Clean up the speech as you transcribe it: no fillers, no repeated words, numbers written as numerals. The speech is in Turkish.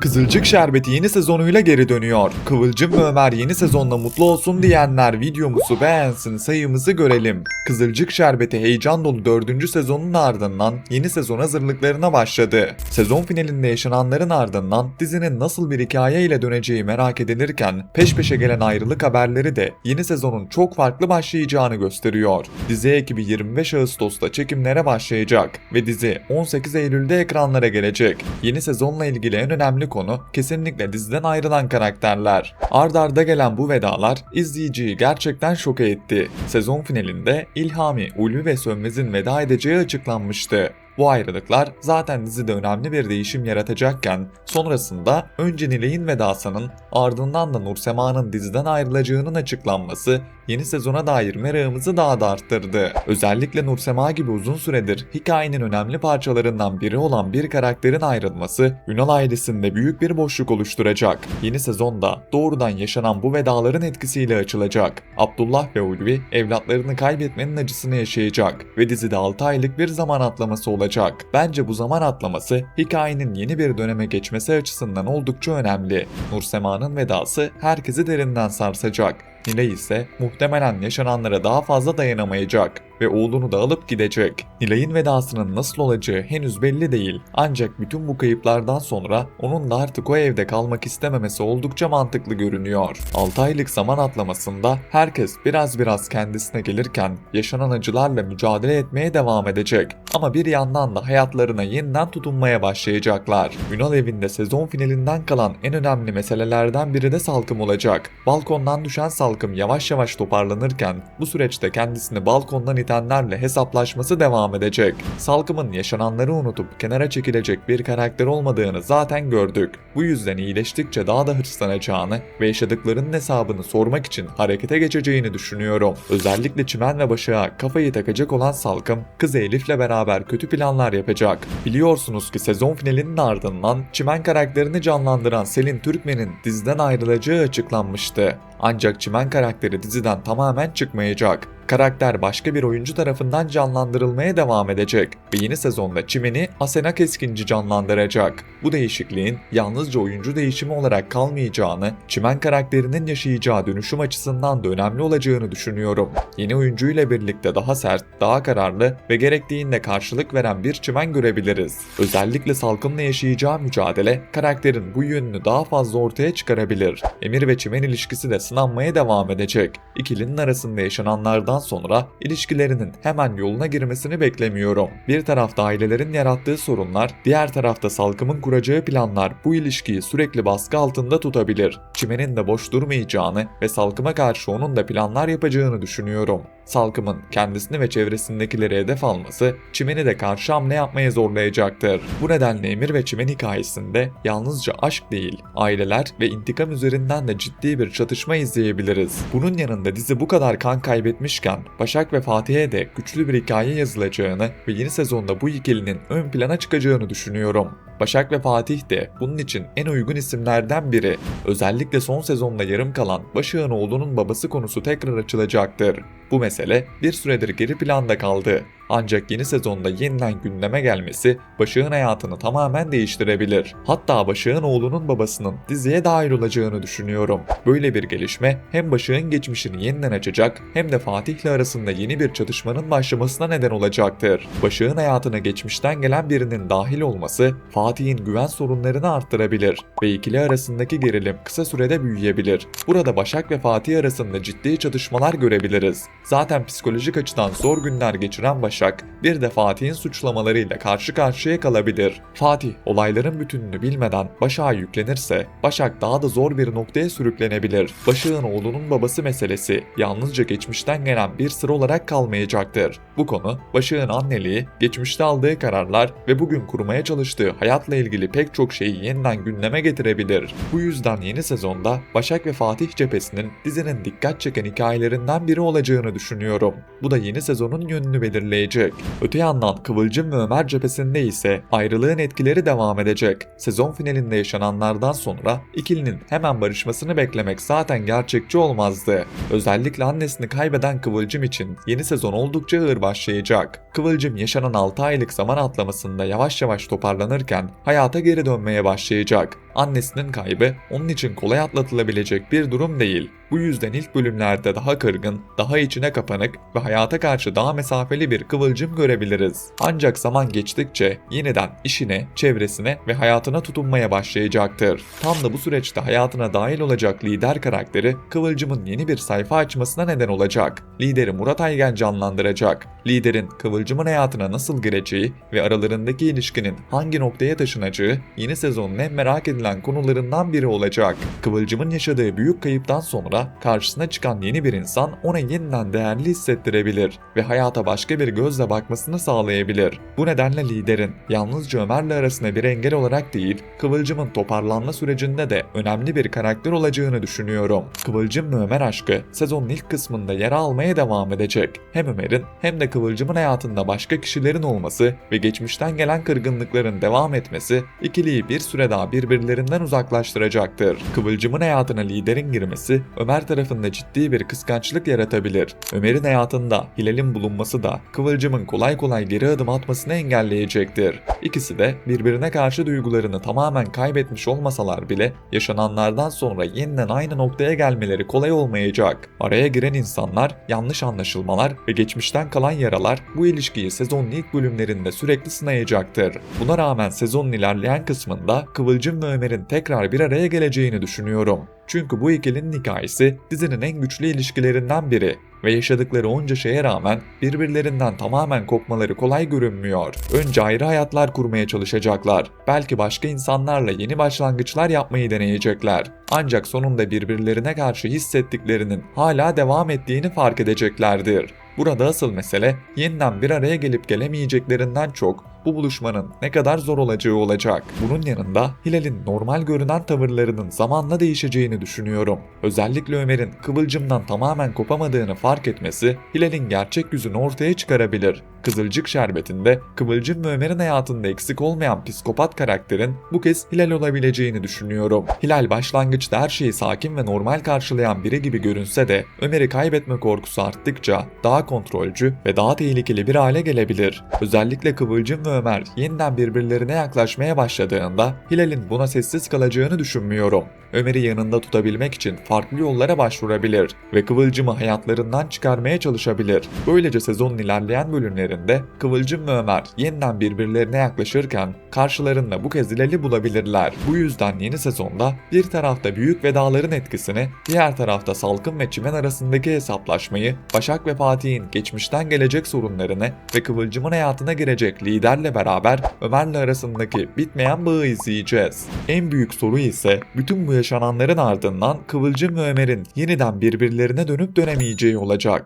Kızılcık Şerbeti yeni sezonuyla geri dönüyor. Kıvılcım ve Ömer yeni sezonla mutlu olsun diyenler videomuzu beğensin, sayımızı görelim. Kızılcık Şerbeti heyecan dolu 4. sezonun ardından yeni sezon hazırlıklarına başladı. Sezon finalinde yaşananların ardından dizinin nasıl bir hikaye ile döneceği merak edilirken peş peşe gelen ayrılık haberleri de yeni sezonun çok farklı başlayacağını gösteriyor. Dizi ekibi 25 Ağustos'ta çekimlere başlayacak ve dizi 18 Eylül'de ekranlara gelecek. Yeni sezonla ilgili en önemli konu kesinlikle diziden ayrılan karakterler. Ard arda gelen bu vedalar izleyiciyi gerçekten şoke etti. Sezon finalinde İlhami, Ulvi ve Sönmez'in veda edeceği açıklanmıştı. Bu ayrılıklar zaten dizide önemli bir değişim yaratacakken sonrasında önce Nilay'ın vedasının ardından da Nursema'nın diziden ayrılacağının açıklanması yeni sezona dair merakımızı daha da arttırdı. Özellikle Nursema gibi uzun süredir hikayenin önemli parçalarından biri olan bir karakterin ayrılması Ünal ailesinde büyük bir boşluk oluşturacak. Yeni sezonda doğrudan yaşanan bu vedaların etkisiyle açılacak. Abdullah ve Ulvi evlatlarını kaybetmenin acısını yaşayacak ve dizide 6 aylık bir zaman atlaması olacak. Bence bu zaman atlaması hikayenin yeni bir döneme geçmesi açısından oldukça önemli. Nursema'nın vedası herkesi derinden sarsacak. Nilay ise muhtemelen yaşananlara daha fazla dayanamayacak ve oğlunu da alıp gidecek. Nilay'ın vedasının nasıl olacağı henüz belli değil. Ancak bütün bu kayıplardan sonra onun da artık o evde kalmak istememesi oldukça mantıklı görünüyor. 6 aylık zaman atlamasında herkes biraz kendisine gelirken yaşanan acılarla mücadele etmeye devam edecek. Ama bir yandan da hayatlarına yeniden tutunmaya başlayacaklar. Ünal evinde sezon finalinden kalan en önemli meselelerden biri de Salkım olacak. Balkondan düşen Salkım yavaş yavaş toparlanırken bu süreçte kendisini balkondan itenlerle hesaplaşması devam edecek. Salkım'ın yaşananları unutup kenara çekilecek bir karakter olmadığını zaten gördük. Bu yüzden iyileştikçe daha da hırslanacağını ve yaşadıklarının hesabını sormak için harekete geçeceğini düşünüyorum. Özellikle Çimen ve Başak'a kafayı takacak olan Salkım, kızı Elif'le beraber kötü planlar yapacak. Biliyorsunuz ki sezon finalinin ardından Çimen karakterini canlandıran Selin Türkmen'in diziden ayrılacağı açıklanmıştı. Ancak Çimen karakteri diziden tamamen çıkmayacak. Karakter başka bir oyuncu tarafından canlandırılmaya devam edecek ve yeni sezonda Çimen'i Asena Keskinci canlandıracak. Bu değişikliğin yalnızca oyuncu değişimi olarak kalmayacağını, Çimen karakterinin yaşayacağı dönüşüm açısından da önemli olacağını düşünüyorum. Yeni oyuncuyla birlikte daha sert, daha kararlı ve gerektiğinde karşılık veren bir Çimen görebiliriz. Özellikle Salkım'la yaşayacağı mücadele karakterin bu yönünü daha fazla ortaya çıkarabilir. Emir ve Çimen ilişkisi de sınanmaya devam edecek. İkilinin arasında yaşananlardan sonra ilişkilerinin hemen yoluna girmesini beklemiyorum. Bir tarafta ailelerin yarattığı sorunlar, diğer tarafta Salkım'ın kuracağı planlar bu ilişkiyi sürekli baskı altında tutabilir. Çimen'in de boş durmayacağını ve Salkım'a karşı onun da planlar yapacağını düşünüyorum. Salkım'ın kendisini ve çevresindekileri hedef alması Çimen'i de karşı hamle yapmaya zorlayacaktır. Bu nedenle Emir ve Çimen hikayesinde yalnızca aşk değil, aileler ve intikam üzerinden de ciddi bir çatışma izleyebiliriz. Bunun yanında dizi bu kadar kan kaybetmişken Başak ve Fatih'e de güçlü bir hikaye yazılacağını ve yeni sezonda bu ikilinin ön plana çıkacağını düşünüyorum. Başak ve Fatih de bunun için en uygun isimlerden biri. Özellikle son sezonda yarım kalan Başak'ın oğlunun babası konusu tekrar açılacaktır. Bu mesele bir süredir geri planda kaldı. Ancak yeni sezonda yeniden gündeme gelmesi Başak'ın hayatını tamamen değiştirebilir. Hatta Başak'ın oğlunun babasının diziye dahil olacağını düşünüyorum. Böyle bir gelişme hem Başak'ın geçmişini yeniden açacak hem de Fatih'le arasında yeni bir çatışmanın başlamasına neden olacaktır. Başak'ın hayatına geçmişten gelen birinin dahil olması Fatih'in güven sorunlarını arttırabilir ve ikili arasındaki gerilim kısa sürede büyüyebilir. Burada Başak ve Fatih arasında ciddi çatışmalar görebiliriz. Zaten psikolojik açıdan zor günler geçiren Başak bir de Fatih'in suçlamalarıyla karşı karşıya kalabilir. Fatih olayların bütününü bilmeden Başak'a yüklenirse Başak daha da zor bir noktaya sürüklenebilir. Başak'ın oğlunun babası meselesi yalnızca geçmişten gelen bir sır olarak kalmayacaktır. Bu konu Başak'ın anneliği, geçmişte aldığı kararlar ve bugün kurmaya çalıştığı hayatla ilgili pek çok şeyi yeniden gündeme getirebilir. Bu yüzden yeni sezonda Başak ve Fatih cephesinin dizinin dikkat çeken hikayelerinden biri olacağını düşünüyorum. Bu da yeni sezonun yönünü belirleyecek. Öte yandan Kıvılcım ve Ömer cephesinde ise ayrılığın etkileri devam edecek. Sezon finalinde yaşananlardan sonra ikilinin hemen barışmasını beklemek zaten gerçekçi olmazdı. Özellikle annesini kaybeden Kıvılcım için yeni sezon oldukça ağır başlayacak. Kıvılcım yaşanan 6 aylık zaman atlamasında yavaş yavaş toparlanırken hayata geri dönmeye başlayacak. Annesinin kaybı onun için kolay atlatılabilecek bir durum değil. Bu yüzden ilk bölümlerde daha kırgın, daha içine kapanık ve hayata karşı daha mesafeli bir Kıvılcım görebiliriz. Ancak zaman geçtikçe yeniden işine, çevresine ve hayatına tutunmaya başlayacaktır. Tam da bu süreçte hayatına dahil olacak lider karakteri Kıvılcım'ın yeni bir sayfa açmasına neden olacak. Lideri Murat Aygen canlandıracak. Liderin Kıvılcım'ın hayatına nasıl gireceği ve aralarındaki ilişkinin hangi noktaya taşınacağı yeni sezonun en merak edilen konularından biri olacak. Kıvılcım'ın yaşadığı büyük kayıptan sonra karşısına çıkan yeni bir insan ona yeniden değerli hissettirebilir ve hayata başka bir gözle bakmasını sağlayabilir. Bu nedenle liderin yalnızca Ömer'le arasında bir engel olarak değil, Kıvılcım'ın toparlanma sürecinde de önemli bir karakter olacağını düşünüyorum. Kıvılcım ve Ömer aşkı sezonun ilk kısmında yer almaya devam edecek. Hem Ömer'in hem de Kıvılcım'ın hayatında başka kişilerin olması ve geçmişten gelen kırgınlıkların devam etmesi ikiliyi bir süre daha birbirlerinden uzaklaştıracaktır. Kıvılcım'ın hayatına liderin girmesi Ömer tarafında ciddi bir kıskançlık yaratabilir. Ömer'in hayatında Hilal'in bulunması da Kıvılcım'ın kolay kolay geri adım atmasını engelleyecektir. İkisi de birbirine karşı duygularını tamamen kaybetmiş olmasalar bile yaşananlardan sonra yeniden aynı noktaya gelmeleri kolay olmayacak. Araya giren insanlar, yanlış anlaşılmalar ve geçmişten kalan yaralar bu ilişkiyi sezonun ilk bölümlerinde sürekli sınayacaktır. Buna rağmen sezonun ilerleyen kısmında Kıvılcım ve Ömer'in tekrar bir araya geleceğini düşünüyorum. Çünkü bu ikilinin hikayesi dizinin en güçlü ilişkilerinden biri ve yaşadıkları onca şeye rağmen birbirlerinden tamamen kopmaları kolay görünmüyor. Önce ayrı hayatlar kurmaya çalışacaklar. Belki başka insanlarla yeni başlangıçlar yapmayı deneyecekler. Ancak sonunda birbirlerine karşı hissettiklerinin hala devam ettiğini fark edeceklerdir. Burada asıl mesele yeniden bir araya gelip gelemeyeceklerinden çok bu buluşmanın ne kadar zor olacağı olacak. Bunun yanında Hilal'in normal görünen tavırlarının zamanla değişeceğini düşünüyorum. Özellikle Ömer'in Kıvılcım'dan tamamen kopamadığını fark etmesi Hilal'in gerçek yüzünü ortaya çıkarabilir. Kızılcık Şerbeti'nde Kıvılcım ve Ömer'in hayatında eksik olmayan psikopat karakterin bu kez Hilal olabileceğini düşünüyorum. Hilal başlangıçta her şeyi sakin ve normal karşılayan biri gibi görünse de Ömer'i kaybetme korkusu arttıkça daha kontrolcü ve daha tehlikeli bir hale gelebilir. Özellikle Kıvılcım ve Ömer yeniden birbirlerine yaklaşmaya başladığında Hilal'in buna sessiz kalacağını düşünmüyorum. Ömer'i yanında tutabilmek için farklı yollara başvurabilir ve Kıvılcım'ı hayatlarından çıkarmaya çalışabilir. Böylece sezonun ilerleyen bölümlerinde Kıvılcım ve Ömer yeniden birbirlerine yaklaşırken karşılarında bu kez Hilal'i bulabilirler. Bu yüzden yeni sezonda bir tarafta büyük vedaların etkisini, diğer tarafta Salkım ve Çimen arasındaki hesaplaşmayı, Başak ve Fatih'in geçmişten gelecek sorunlarını ve Kıvılcım'ın hayatına girecek liderle beraber Ömer'le arasındaki bitmeyen bağı izleyeceğiz. En büyük soru ise bütün bu yaşananların ardından Kıvılcım ve Ömer'in yeniden birbirlerine dönüp dönemeyeceği olacak.